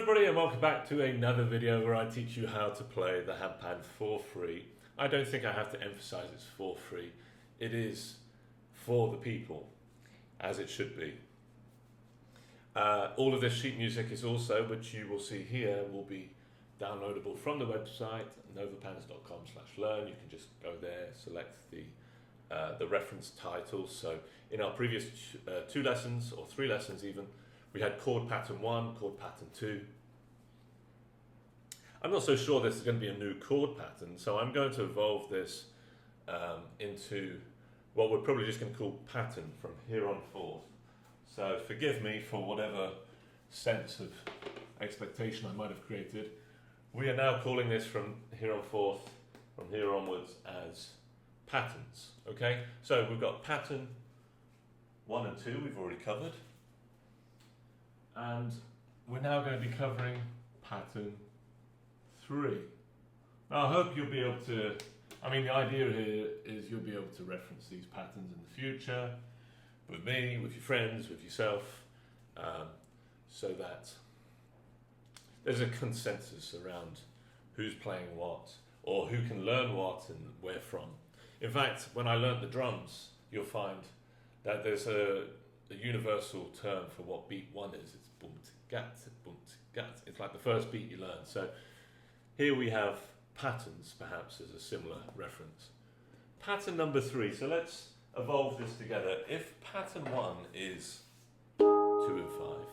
everybody and welcome back to another video where I teach you how to play the handpan for free. I don't think I have to emphasize it's for free. It is for the people, as it should be. All of this sheet music is also, which you will see here, will be downloadable from the website novapans.com/learn. You can just go there, select the reference title. So in our previous two lessons, or three lessons even, we had chord pattern 1, chord pattern 2. I'm not so sure this is going to be a new chord pattern, so I'm going to evolve this into what we're probably just going to call pattern from here on forth. So forgive me for whatever sense of expectation I might have created. We are now calling this from here on forth, from here onwards, as patterns. Okay, so we've got pattern 1 and 2 we've already covered. And we're now going to be covering pattern 3. Now I hope you'll be able to, the idea here is you'll be able to reference these patterns in the future, with me, with your friends, with yourself, so that there's a consensus around who's playing what, or who can learn what and where from. In fact, when I learnt the drums, you'll find that there's a universal term for what beat 1 is. It's boom-gat, boom-gat. It's like the first beat you learn. So here we have patterns, perhaps, as a similar reference. Pattern number 3. So let's evolve this together. If pattern 1 is 2 and 5,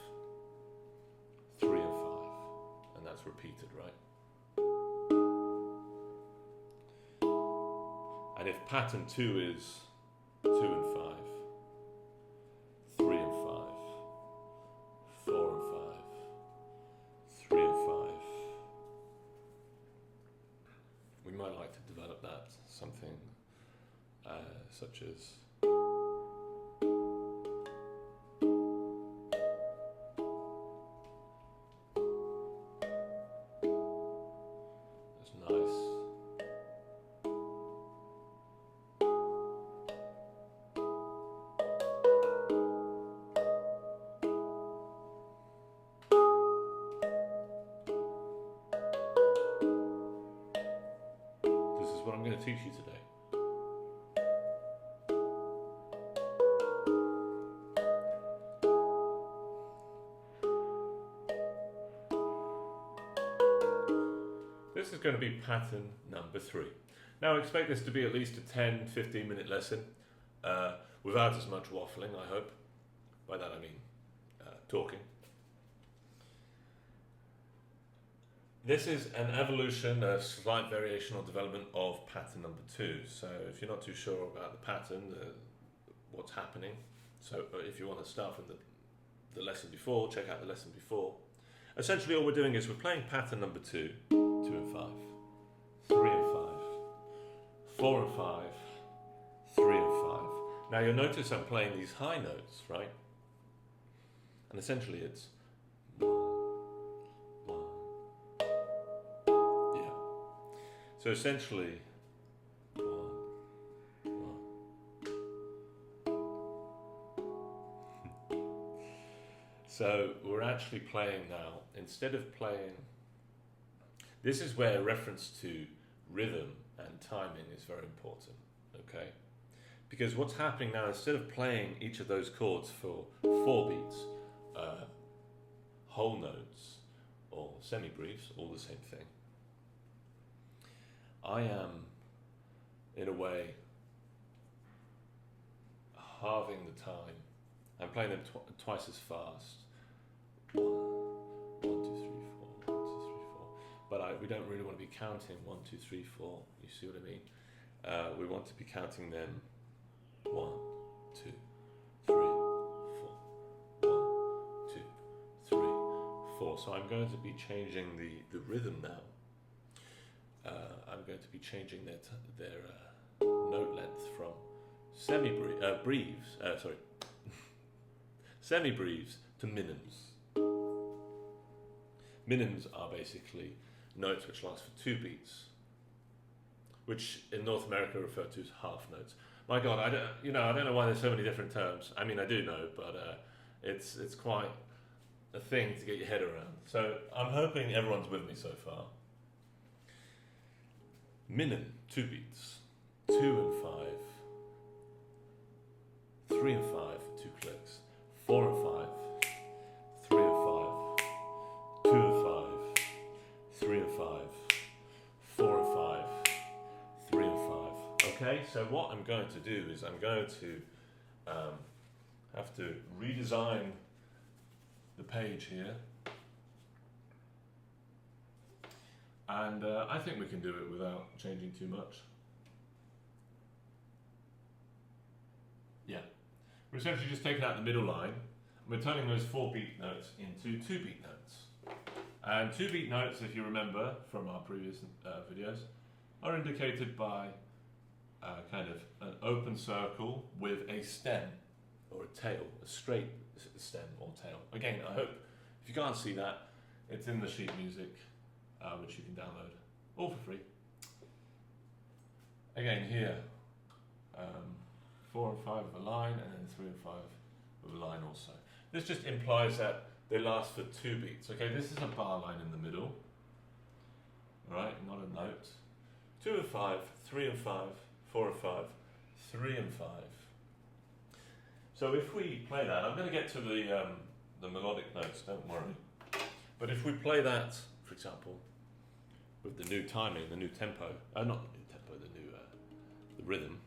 3 and 5, and that's repeated, right? And if pattern 2 is 2 and 5, 3 and 5, 4 and 5, 3 and 5. We might like to develop that, something such as that's nice. What I'm going to teach you today. This is going to be pattern number 3. Now expect this to be at least a 10-15 minute lesson without as much waffling, I hope. By that I mean talking. This is an evolution, a slight variation or development of pattern number 2. So if you're not too sure about the pattern, what's happening, so if you want to start from the lesson before, check out the lesson before. Essentially all we're doing is we're playing pattern number 2, 2 and 5, 3 and 5, 4 and 5, 3 and 5. Now you'll notice I'm playing these high notes, right? And essentially it's so essentially, 1, 1. So we're actually playing now, instead of playing, this is where reference to rhythm and timing is very important, okay? Because what's happening now, instead of playing each of those chords for 4 beats, whole notes or semi-briefs, all the same thing, I am, in a way, halving the time. I'm playing them twice as fast. 1, 2, 3, 4, 1, 2, 3, 4. But we don't really want to be counting 1, 2, 3, 4. You see what I mean? We want to be counting them 1, 2, 3, 4. 1, 2, 3, 4. So I'm going to be changing the rhythm now. I'm going to be changing their note length from semi-breves to minims. Minims are basically notes which last for 2 beats, which in North America are referred to as half notes. My God, I don't know why there's so many different terms. I mean, I do know, but it's quite a thing to get your head around. So I'm hoping everyone's with me so far. Minim, 2 beats, 2 and 5, 3 and 5, 2 clicks, 4 and 5, 3 and 5, 2 and 5, 3 and 5, 4 and 5, 3 and 5. Okay, so what I'm going to do is I'm going to have to redesign the page here. And I think we can do it without changing too much. Yeah. We're essentially just taking out the middle line, and we're turning those 4-beat notes into 2-beat notes. And 2-beat notes, if you remember from our previous videos, are indicated by kind of an open circle with a stem or a tail, a straight stem or tail. Again, I hope, if you can't see that, it's in the sheet music, which you can download, all for free. Again, here, 4 and 5 of a line, and then 3 and 5 of a line also. This just implies that they last for 2 beats. Okay, this is a bar line in the middle, right? Not a note. 2 and 5, 3 and 5, 4 and 5, 3 and 5. So if we play that, I'm going to get to the melodic notes, don't worry. But if we play that, for example, with the new timing, the new tempo, not the new tempo, the rhythm,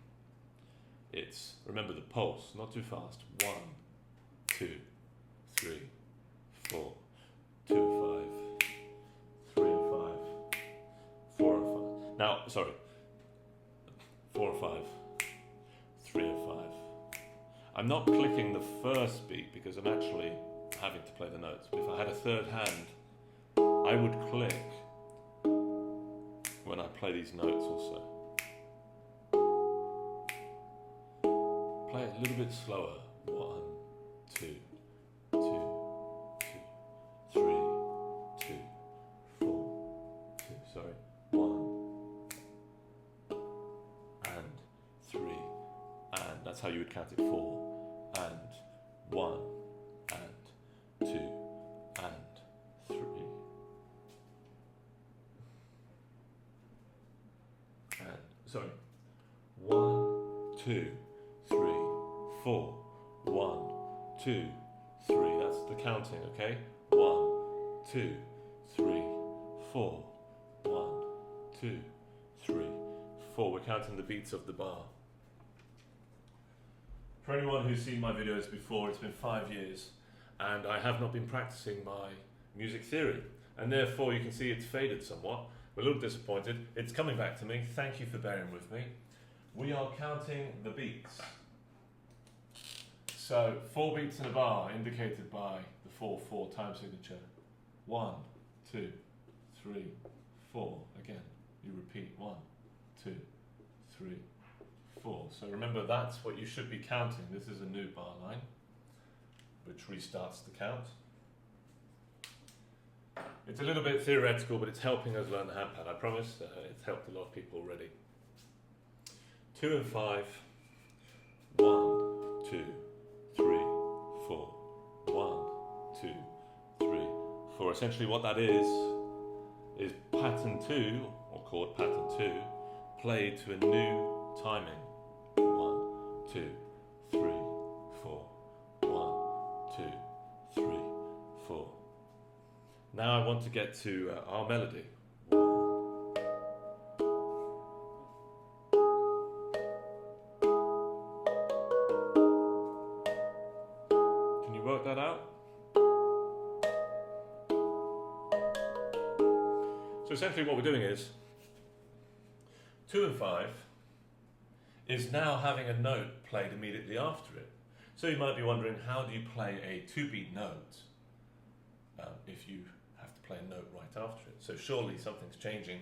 it's, remember the pulse, not too fast. 1, 2, 3, 4, 2 and 5, 3 and 5, 4 and 5. Now, sorry, 4 and 5, 3 and 5. I'm not clicking the first beat because I'm actually having to play the notes. But if I had a third hand, I would click when I play these notes also. Play it a little bit slower. 1, 2, 2, 2, 3, 2, 4, 2, sorry. 1 and 3 and that's how you would count it. 4 and 1 and 2 and 3 and sorry. 1, 2, 3, 4. 1, 2, 3. That's the counting, okay? 1, 2, 3, 4. 1, 2, 3, 4. We're counting the beats of the bar. For anyone who's seen my videos before, it's been 5 years and I have not been practicing my music theory, and therefore you can see it's faded somewhat. We're a little disappointed. It's coming back to me. Thank you for bearing with me. We are counting the beats. So 4 beats in a bar indicated by the 4/4 time signature. 1, 2, 3, 4. Again, you repeat 1, 2, 3, 4. So remember, that's what you should be counting. This is a new bar line, which restarts the count. It's a little bit theoretical, but it's helping us learn the handpan. I promise it's helped a lot of people already. 2 and 5. 1, 2, 3, 4. 1, 2, 3, 4. Essentially what that is pattern 2, or chord pattern 2, played to a new timing. 1, 2, 3, 4. 1, 2, 3, 4. Now I want to get to our melody. Can you work that out? So essentially what we're doing is 2 and 5 is now having a note played immediately after it. So you might be wondering, how do you play a 2-beat note if you have to play a note right after it? So surely something's changing.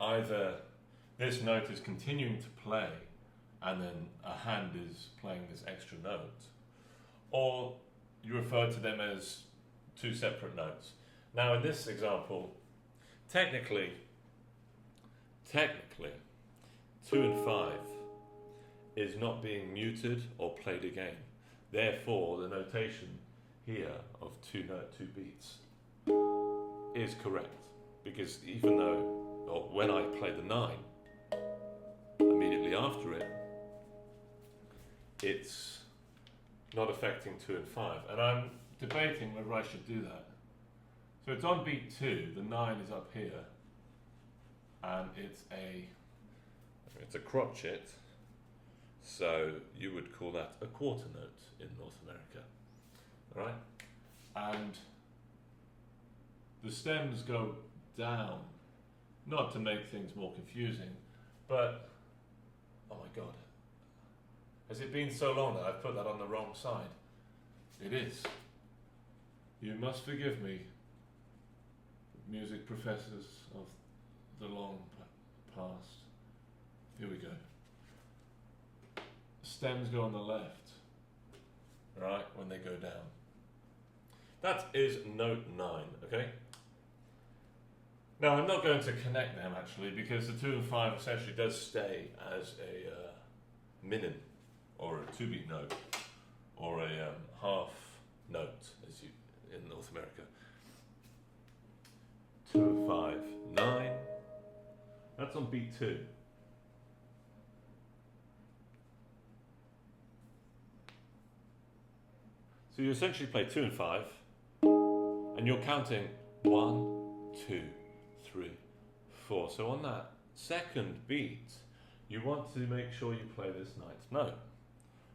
Either this note is continuing to play and then a hand is playing this extra note, or you refer to them as 2 separate notes. Now in this example, technically 2 and 5 is not being muted or played again. Therefore, the notation here of two beats is correct, because even though, or when I play the 9, immediately after it, it's not affecting 2 and 5, and I'm debating whether I should do that. So it's on beat 2, the 9 is up here, and it's a crotchet, so you would call that a quarter note in North America, all right? And the stems go down, not to make things more confusing, but, oh my God, has it been so long that I've put that on the wrong side? It is. You must forgive me, music professors of the long past. Here we go. Stems go on the left, right, when they go down. That is note 9, okay? Now I'm not going to connect them actually, because the 2 and 5 essentially does stay as a minim, or a 2-beat note, or a half note, as you in North America. 2 and 5, 9. That's on beat 2. So you essentially play 2 and 5, and you're counting 1, 2, 3, 4. So on that second beat, you want to make sure you play this 9th note.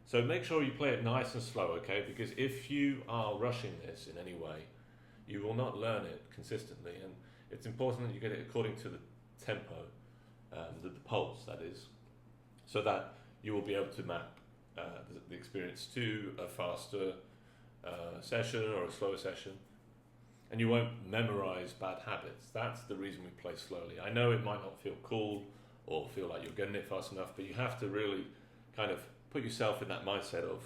So make sure you play it nice and slow, okay? Because if you are rushing this in any way, you will not learn it consistently. And it's important that you get it according to the tempo, the pulse, that is, so that you will be able to map the experience to a faster session or a slower session. And you won't memorize bad habits. That's the reason we play slowly. I know it might not feel cool or feel like you're getting it fast enough, but you have to really kind of put yourself in that mindset of,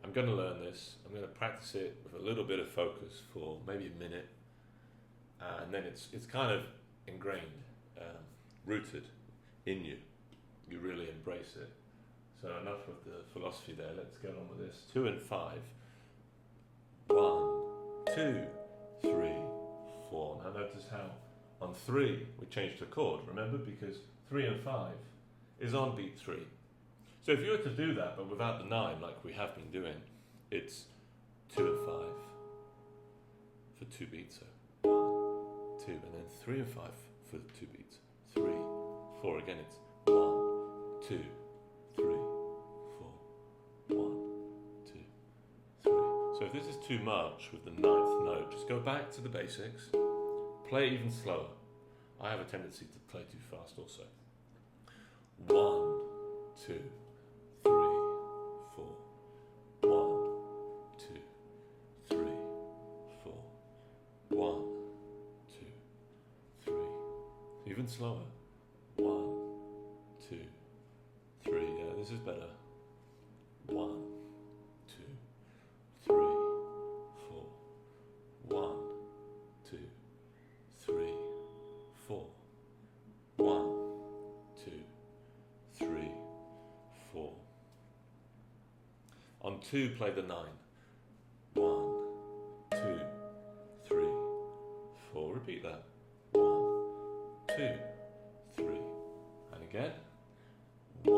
I'm going to learn this, I'm going to practice it with a little bit of focus for maybe a minute, and then it's kind of ingrained, rooted in you. You really embrace it. So enough of the philosophy there, let's get on with this. 2 and 5. 1, 2, 3, 4. Now notice how on 3 we changed the chord, remember, because 3 and 5 is on beat 3. So if you were to do that but without the 9 like we have been doing, it's 2 and 5 for 2 beats. So 1, 2, and then 3 and 5 for 2 beats. 3, 4. Again it's 1, 2, 3, 4. 1, 2, 3. So if this is too much with the 9th note, just go back to the basics. Play even slower. I have a tendency to play too fast also. 1, 2, 3, 4. 1, 2, 3, 4. 1, 2, 3. Even slower. 1, 2, 3. Yeah, this is better. 1, 2, 3, 4. 1, 2, 3, 4. 1, 2, 3, 4. On 2, play the 9. 1, 2, 3, 4. Repeat that. 1, 2, 3. And again. 1,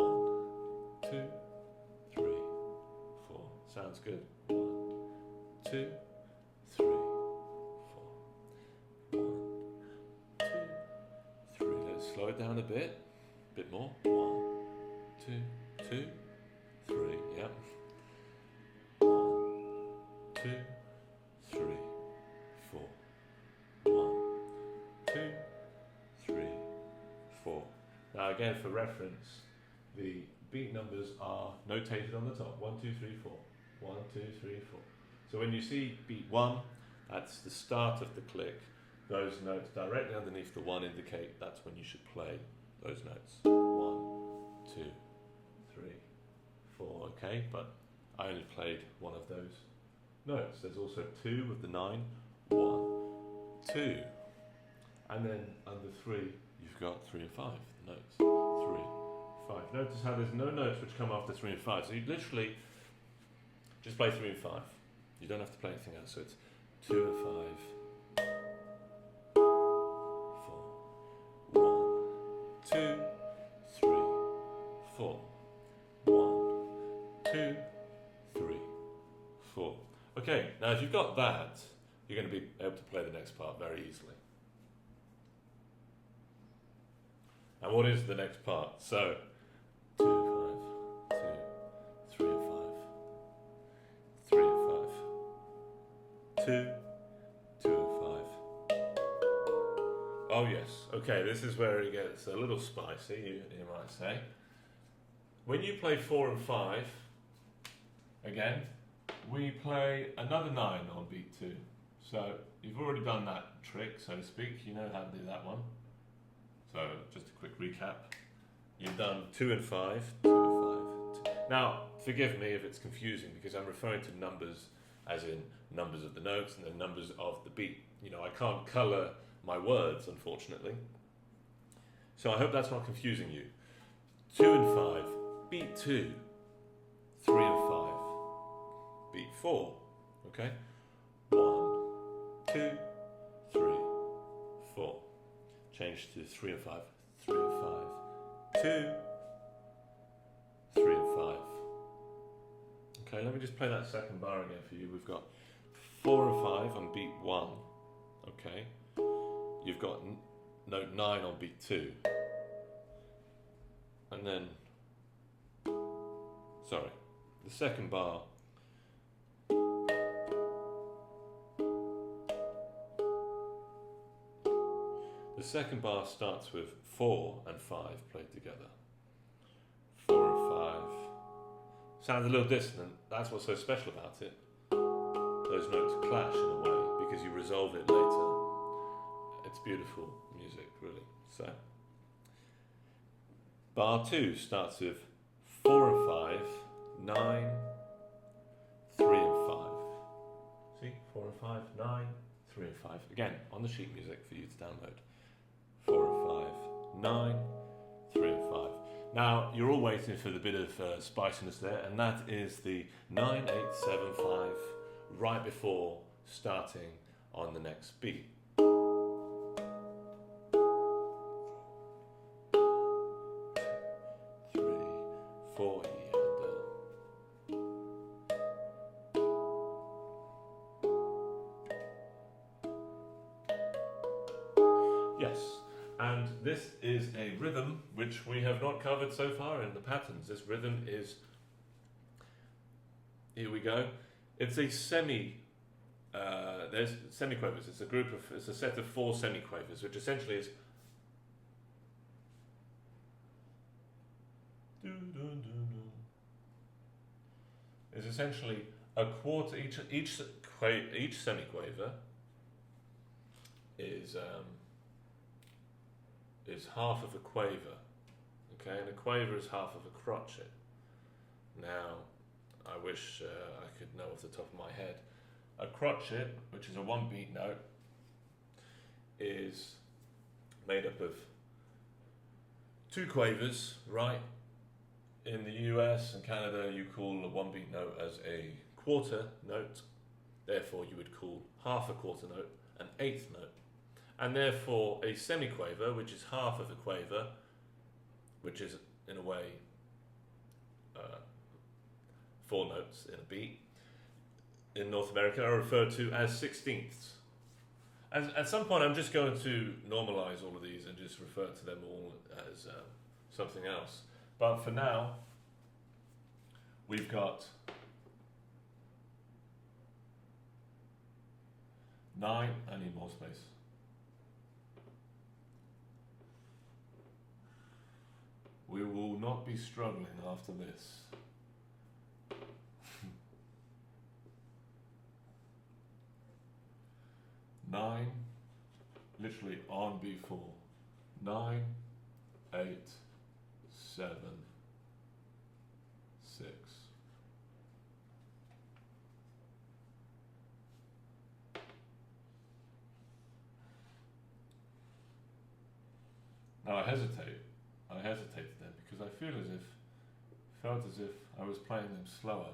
2, 3, 4. Sounds good. 1, 2, 3, 4. 1, 2, 3. Let's slow it down a bit more. 1, 2, 2, 3. Yep. 1, 2, 3, 4. 1, 2, 3, 4. Now again, for reference, the beat numbers are notated on the top. 1, 2, 3, 4. 1, 2, 3, 4. So when you see beat 1, that's the start of the click. Those notes directly underneath the 1 indicate that's when you should play those notes. 1, 2, 3, 4. Okay, but I only played one of those notes. There's also 2 with the 9. 1, 2. And then under 3, you've got 3 and 5 notes. 3, 5. Notice how there's no notes which come after 3 and 5. So you literally Just play 3 and 5. You don't have to play anything else. So it's 2 and 5, 4, 1, 2, 3, 4, 1, 2, 3, 4. Okay, now if you've got that, you're going to be able to play the next part very easily. And what is the next part? So, 2 and 5, 2, 3 and 5, 3 and 5, 2, 2 and 5. Oh yes, okay, this is where it gets a little spicy, you might say. When you play 4 and 5, again, we play another 9 on beat 2. So you've already done that trick, so to speak. You know how to do that one. So just a quick recap. You've done 2 and 5, 2 and 5. 2. Now, forgive me if it's confusing because I'm referring to numbers as in numbers of the notes and the numbers of the beat. You know, I can't colour my words, unfortunately. So I hope that's not confusing you. 2 and 5, beat 2. 3 and 5, beat 4. Okay? 1, 2, 3, 4. Change to 3 and 5, 3 and 5, 2, 3 and 5. Okay, let me just play that second bar again for you. We've got 4 and 5 on beat 1. Okay, you've got note 9 on beat 2. And then, sorry, the second bar. The second bar starts with 4 and 5 played together. 4 and 5. Sounds a little dissonant. That's what's so special about it. Those notes clash in a way because you resolve it later. It's beautiful music, really. So, bar 2 starts with 4 and 5, 9, 3 and 5. See? 4 and 5, 9, 3 and 5. Again, on the sheet music for you to download. 4 and 5, 9, 3 and 5. Now, you're all waiting for the bit of spiciness there, and that is the 9, 8, 7, 5, right before starting on the next beat. 3, 4, yes. And this is a rhythm which we have not covered so far in the patterns. This rhythm is, here we go. It's a there's semiquavers. It's a set of 4 semiquavers, which essentially is essentially a quarter. Each semiquaver is half of a quaver, okay, and a quaver is half of a crotchet. Now, I wish I could know off the top of my head. A crotchet, which is a 1 beat note, is made up of 2 quavers, right? In the US and Canada, you call a 1 beat note as a quarter note. Therefore, you would call half a quarter note an 8th note. And therefore, a semiquaver, which is half of a quaver, which is, in a way, 4 notes in a beat, in North America are referred to as 16ths. At some point, I'm just going to normalize all of these and just refer to them all as something else. But for now, we've got 9. I need more space. We will not be struggling after this. Nine, literally on B4. 9, 8, 7, 6. Now I hesitated then because I felt as if I was playing them slower.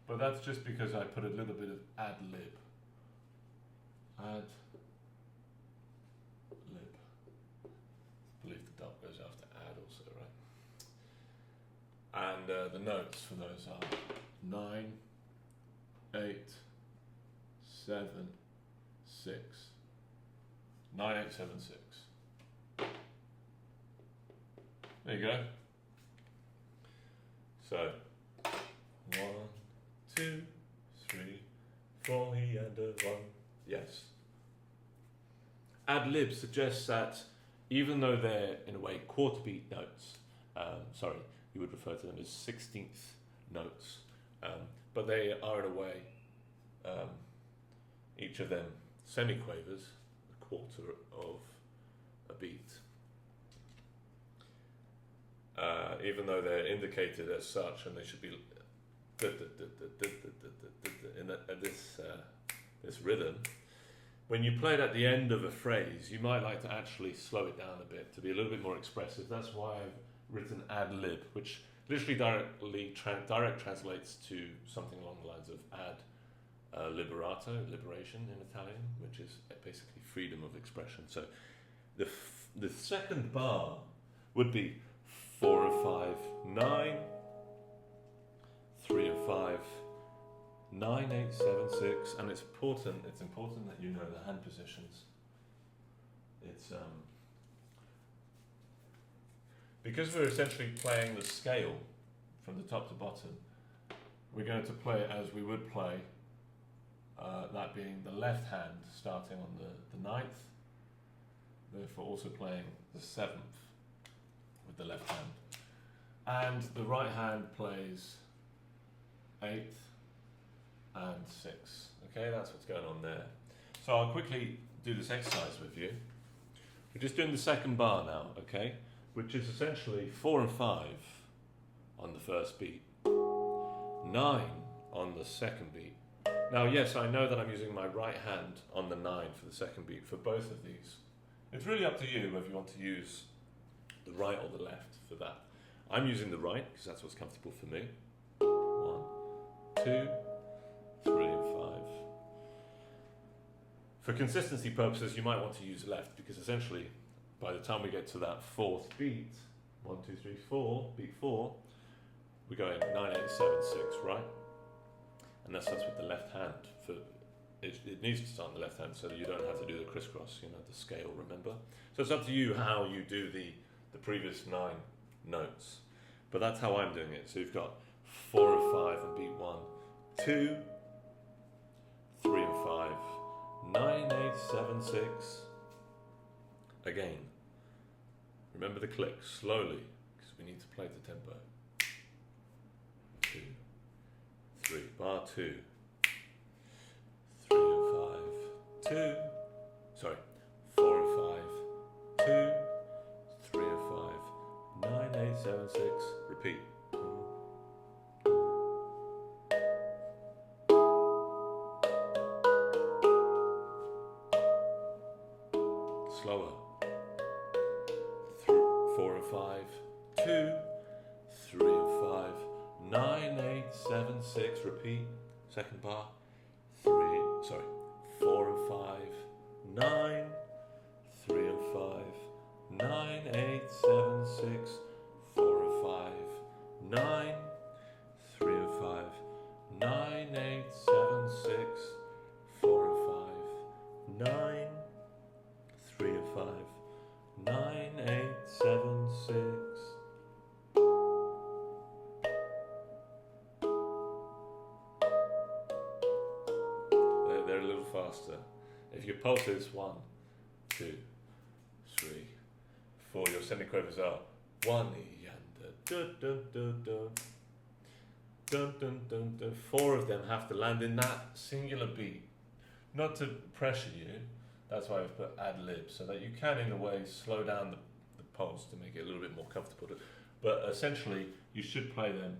but that's just because I put a little bit of ad lib. Ad lib. I believe the dot goes after add also, right? And the notes for those are 9, 8, 7, 6. 9, 8, 7, 6. There you go. So 1, 2, 3, 4, he and a 1. Yes. Ad lib suggests that even though they're in a way quarter beat notes, you would refer to them as 16th notes, but they are in a way each of them semiquavers, a quarter of a beat. Even though they're indicated as such, and they should be in this rhythm. When you play it at the end of a phrase, you might like to actually slow it down a bit to be a little bit more expressive. That's why I've written ad lib, which literally direct translates to something along the lines of ad liberation in Italian, which is basically freedom of expression. So the second bar would be 4 and 5, 9, 3 and 5, 9, 8, 7, 6, and it's important that you know the hand positions. It's because we're essentially playing the scale from the top to bottom, we're going to play it as we would play, that being the left hand starting on the 9th, therefore also playing the 7th with the left hand. And the right hand plays 8th and 6. Okay, that's what's going on there. So I'll quickly do this exercise with you. We're just doing the second bar now, okay? Which is essentially 4 and 5 on the first beat, 9 on the second beat. Now, yes, I know that I'm using my right hand on the 9 for the second beat for both of these. It's really up to you whether you want to use the right or the left for that. I'm using the right because that's what's comfortable for me. 1, 2, 3 and 5. For consistency purposes, you might want to use left because essentially by the time we get to that fourth beat, 1, 2, 3, 4, beat 4, we're going 9, 8, 7, 6, right? And that starts with the left hand. It needs to start on the left hand so that you don't have to do the crisscross, the scale, remember? So it's up to you how you do the previous 9 notes. But that's how I'm doing it. So you've got 4 and 5 and beat 1, 2, 3 and 5, 9, 8, 7, 6. Again. Remember the click, slowly, because we need to play the tempo. 2, 3, bar 2, 3 and 5, 2, 4 and 5, 2, 3 and 5, 9, 8, 7, 6, repeat. Slower. 4 and 5, 2, 3 and 5, 9, 8, 7, 6, repeat. Second bar. 4 and 5, 9, 3 and 5, 9, 8, 7, 6, 4 and 5, 9, 3 and 5, 9, 8, 7, 6, 4 and 5, 9, 3 and 5, 9, 8, 7, 6. They're a little faster. If your pulse is 1, 2, 3, 4, your semiquavers are 1 E and dun dun dun dun dun dun dun dun. 4 of them have to land in that singular beat. Not to pressure you. That's why I've put ad lib, so that you can, in a way, slow down the pulse to make it a little bit more comfortable. But essentially, you should play them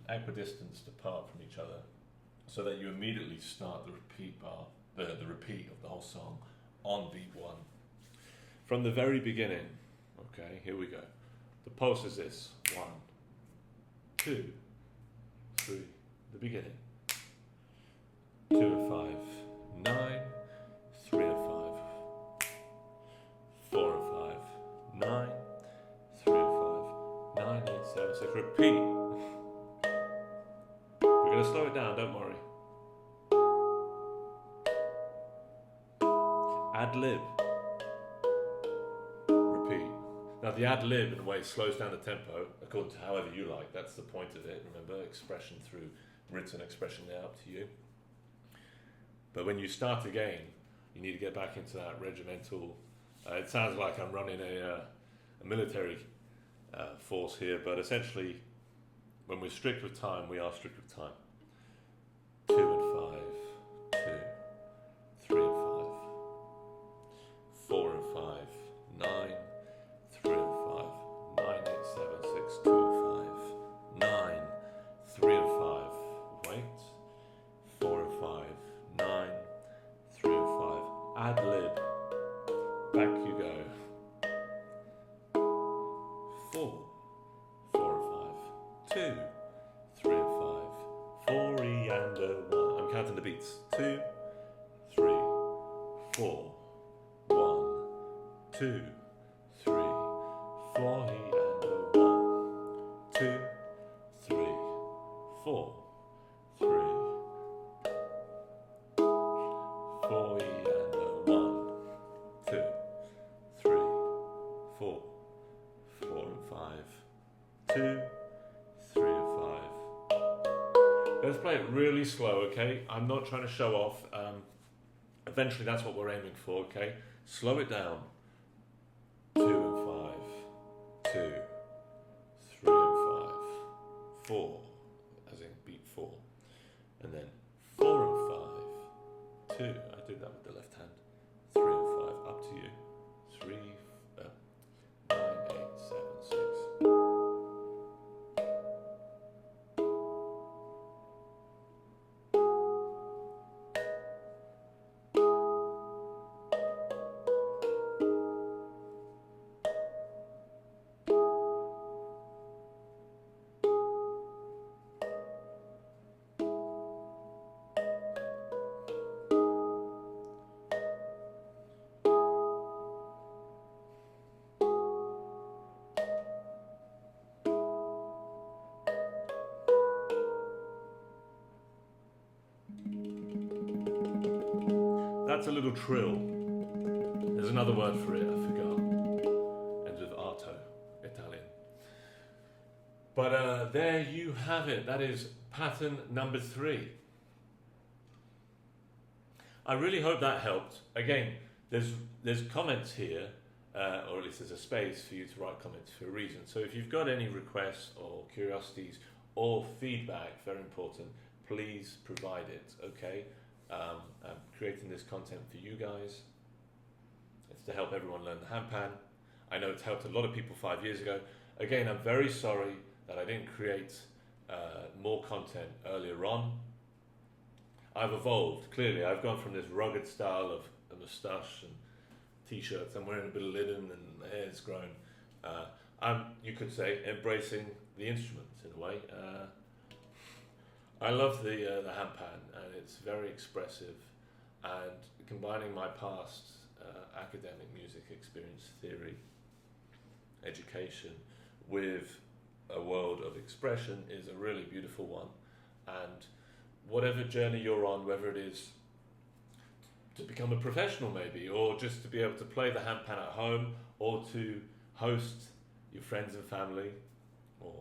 equidistanced apart from each other, so that you immediately start the repeat bar, the repeat of the whole song on beat 1. From the very beginning, okay, here we go. The pulse is this: 1, 2, 3, beginning. 2 and 5, 9, 3 and 5, 4 and 5, 9, 3 and 5, 9, 8, 7, 6. Repeat. We're going to slow it down, don't worry. Ad lib. Repeat. Now the ad lib in a way slows down the tempo according to however you like. That's the point of it. Remember, expression through written expression there, up to you. But when you start again, you need to get back into that regimental. It sounds like I'm running a military force here, but essentially, when we're strict with time, we are strict with time. 2 and 5, 2, 3 and 5, 4 and 5, 9, 3 and 5, 9, 8, 7, 6, 2 and 5, 9, 3 and 5, wait, 4 and 5, 9, 3 and 5, ad lib, back you go, 4, 4 and 5, 2, 3 and 5, 4 E and a 1. I'm counting the beats. 2, 3, 4, 1, 2, 3, 4 E and a 1, 2, 3, 4, 3, 4 E and a 1, 2, 3, 4, 4 and 5, 2, 3 and 5. Let's play it really slow, okay? I'm not trying to show off. Eventually that's what we're aiming for, okay? Slow it down. 2 and 5, 2, 3 and 5, 4, as in beat 4. And then 4 and 5, 2. I did that with the left hand. 3 and 5, up to you. 3, 9, 8, 7, 6. That's a little trill. There's another word for it, I forgot. Ends with arto, Italian. But there you have it. That is pattern number 3. I really hope that helped. Again, there's comments here, or at least there's a space for you to write comments for a reason. So if you've got any requests or curiosities or feedback, very important, please provide it, okay? I'm creating this content for you guys. It's to help everyone learn the handpan. I know it's helped a lot of people 5 years ago. Again, I'm very sorry that I didn't create more content earlier on. I've evolved, clearly. I've gone from this rugged style of a moustache and t-shirts. I'm wearing a bit of linen and my hair's grown. I'm, you could say, embracing the instrument in a way. I love the handpan, and it's very expressive, and combining my past academic music experience, theory, education with a world of expression is a really beautiful one. And whatever journey you're on, whether it is to become a professional maybe, or just to be able to play the handpan at home, or to host your friends and family, or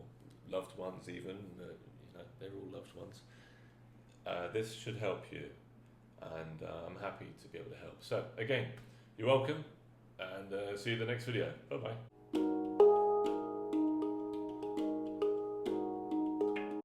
loved ones even, they're all loved ones. This should help you, and I'm happy to be able to help. So again, you're welcome, and see you in the next video. Bye bye.